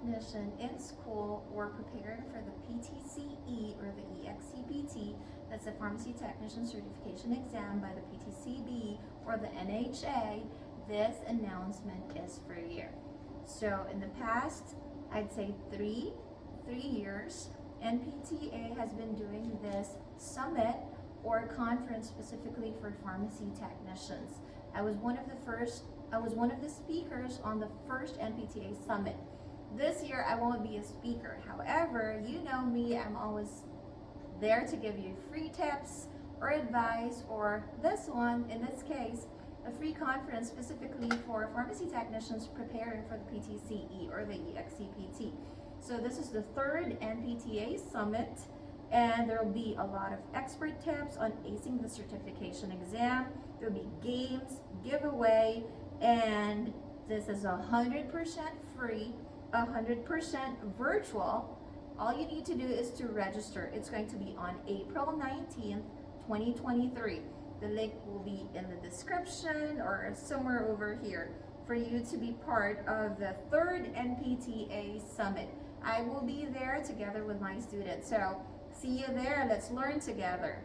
technician in school or preparing for the PTCE or the ExCPT, that's the Pharmacy Technician Certification Exam by the PTCB or the NHA, this announcement is for you. So in the past, I'd say three years, NPTA has been doing this summit or conference specifically for pharmacy technicians. I was one of the speakers on the first NPTA summit. This year I won't be a speaker. However, you know me, I'm always there to give you free tips or advice, or this one, in this case, a free conference specifically for pharmacy technicians preparing for the PTCE or the ExCPT. So this is the third NPTA summit, and there will be a lot of expert tips on acing the certification exam. There will be games, giveaway, and this is 100% free, 100% virtual. All you need to do is to register. It's going to be on April 19th, 2023. The link will be in the description or somewhere over here for you to be part of the third NPTA summit. I will be there together with my students. So see you there. Let's learn together.